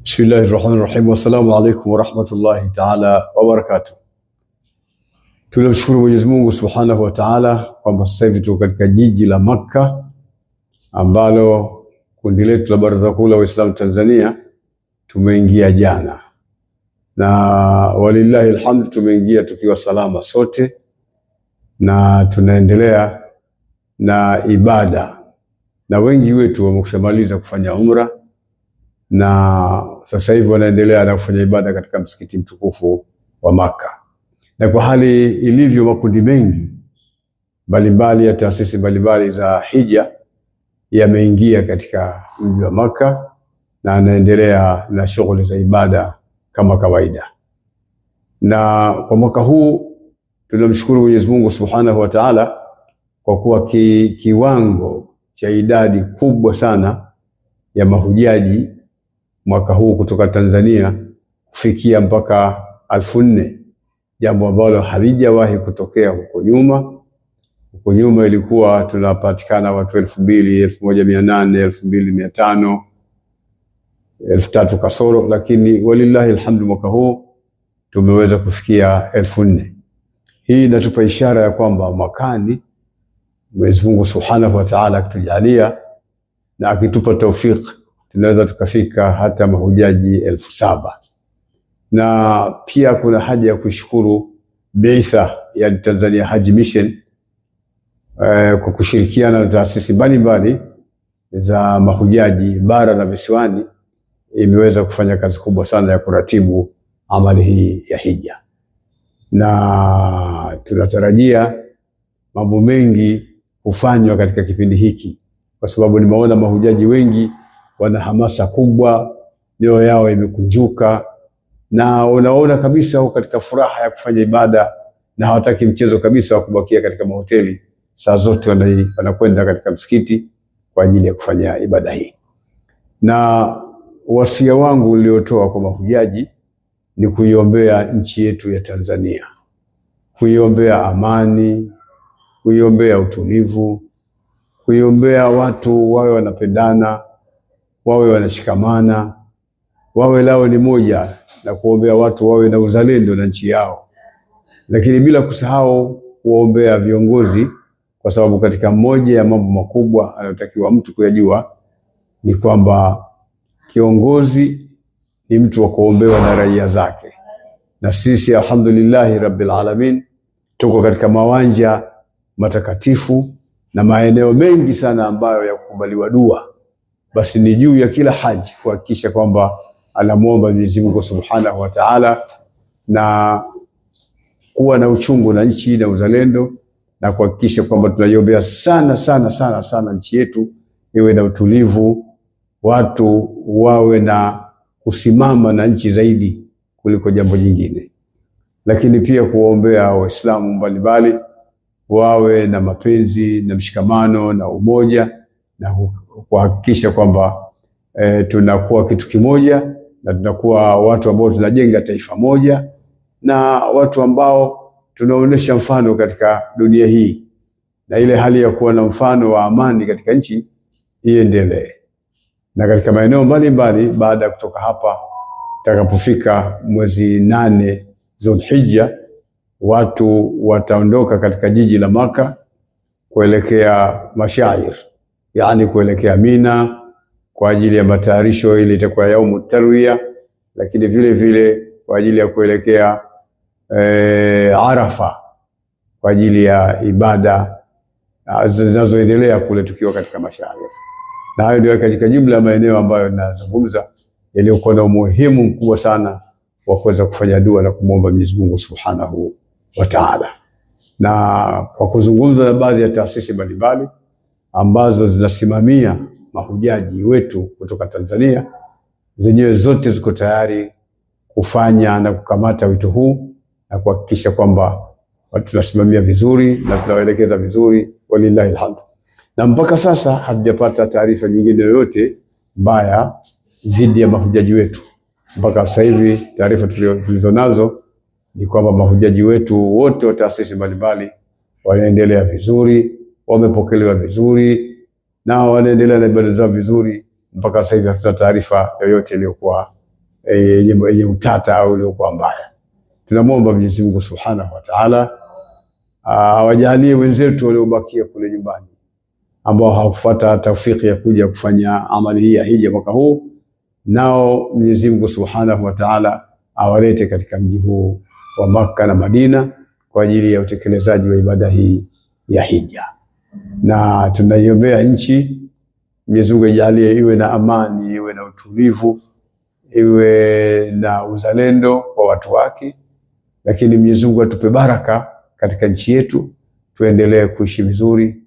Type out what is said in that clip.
Bismillahirrahmanirrahim. Wassalamu alaikum warahmatullahi taala wabarakatuh. Tunamshukuru Mwenyezi Mungu Subhanahu wa Ta'ala kwamba sasa hivi tuko katika jiji la Makka ambalo kundi letu la Baraza Kuu la Waislamu Tanzania tumeingia jana, na walillahi alhamd tumeingia tukiwa salama sote, na tunaendelea na ibada, na wengi wetu wameshamaliza kufanya umra na sasa hivi wanaendelea na kufanya ibada katika msikiti mtukufu wa Makka. Na kwa hali ilivyo, makundi mengi mbalimbali ya taasisi mbalimbali za hija yameingia katika mji wa Makka na anaendelea na shughuli za ibada kama kawaida. Na kwa mwaka huu tunamshukuru Mwenyezi Mungu Subhanahu wa Ta'ala kwa kuwa kiwango cha idadi kubwa sana ya mahujaji mwaka huu kutoka Tanzania kufikia mpaka 4,000, jambo ambalo halijawahi kutokea huko nyuma. Huko nyuma ilikuwa tunapatikana watu 2,000, 1,800, 2,500, 3,000 kasoro, lakini walillahi alhamdu mwaka huu tumeweza kufikia 4,000. Hii inatupa ishara ya kwamba mwakani Mwenyezi Mungu Subhanahu wa Ta'ala akitujalia na akitupa taufiki tunaweza tukafika hata mahujaji 7,000. Na pia kuna haja ya kushukuru Beitha ya Tanzania Haji Mission kwa kushirikiana na taasisi mbalimbali za mahujaji bara na visiwani, imeweza kufanya kazi kubwa sana ya kuratibu amali hii ya hija, na tunatarajia mambo mengi kufanywa katika kipindi hiki, kwa sababu nimeona mahujaji wengi wana hamasa kubwa, mioyo yao imekunjuka, na unaona kabisa wako katika furaha ya kufanya ibada na hawataki mchezo kabisa wa kubakia katika mahoteli. Saa zote wanakwenda katika msikiti kwa ajili ya kufanya ibada hii. Na wasia wangu uliotoa kwa mahujaji ni kuiombea nchi yetu ya Tanzania, kuiombea amani, kuiombea utulivu, kuiombea watu wawe wanapendana, wawe wanashikamana, wawe lao ni moja, na kuombea watu wawe na uzalendo na nchi yao. Lakini bila kusahau kuombea viongozi, kwa sababu katika moja ya mambo makubwa anayotakiwa mtu kuyajua ni kwamba kiongozi ni mtu wa kuombewa na raia zake. Na sisi alhamdulillahi rabbil alamin tuko katika mawanja matakatifu na maeneo mengi sana ambayo ya kukubaliwa dua. Basi ni juu ya kila haji kuhakikisha kwamba anamuomba Mwenyezi Mungu Subhanahu wa Ta'ala na kuwa na uchungu na nchi na uzalendo, na kuhakikisha kwamba tunaiombea sana sana sana sana nchi yetu iwe na utulivu, watu wawe na kusimama na nchi zaidi kuliko jambo jingine. Lakini pia kuombea Waislamu mbalimbali wawe na mapenzi na mshikamano na umoja, na kuhakikisha kwamba tunakuwa kitu kimoja, na tunakuwa watu ambao tunajenga taifa moja, na watu ambao tunaonesha mfano katika dunia hii, na ile hali ya kuwa na mfano wa amani katika nchi iendelee. Na katika maeneo mbalimbali baada ya kutoka hapa, takapofika mwezi 8 Dhulhijja, watu wataondoka katika jiji la Makka kuelekea mashair, yani kuelekea Mina kwa ajili ya matayarisho ile itakuwa yaumu tarwiya, lakini vile vile kwa ajili ya kuelekea Arafa kwa ajili ya ibada zinazoendelea kule tukiwa katika mashair. Na hayo ndio katika jumla ya maeneo ambayo ninazungumza yaliyokuwa na umuhimu mkubwa sana wa kuweza kufanya dua na kumwomba Mwenyezi Mungu Subhanahu wa Ta'ala. Na kwa kuzungumza na baadhi ya taasisi mbalimbali ambazo zinasimamia mahujaji wetu kutoka Tanzania, zenyewe zote ziko tayari kufanya na kukamata wito huu na kuhakikisha kwamba watu tunasimamia vizuri na tunawaelekeza vizuri, walillahi alhamd. Na mpaka sasa hatujapata taarifa nyingine yoyote mbaya dhidi ya mahujaji wetu. Mpaka sasa hivi taarifa tulizonazo ni kwamba mahujaji wetu wote wa taasisi mbalimbali wanaendelea vizuri, wamepokelewa vizuri na wanaendelea na ibada zao vizuri. Mpaka sasa hivi hatuna taarifa yoyote iliyokuwa yenye utata au iliyokuwa mbaya. Tunamwomba Mwenyezi Mungu Subhanahu wa Ta'ala awajalie wenzetu waliobakia kule nyumbani ambao hawafuata taufiki ya kuja kufanya amali hii ya hija mwaka huu, nao Mwenyezi Mungu Subhanahu wa Ta'ala awalete katika mji huu wa Makka na Madina kwa ajili ya utekelezaji wa ibada hii ya hija. Na tunaiombea nchi, Mwenyezi Mungu ajalie iwe na amani, iwe na utulivu, iwe na uzalendo kwa watu wake, lakini Mwenyezi Mungu atupe baraka katika nchi yetu, tuendelee kuishi vizuri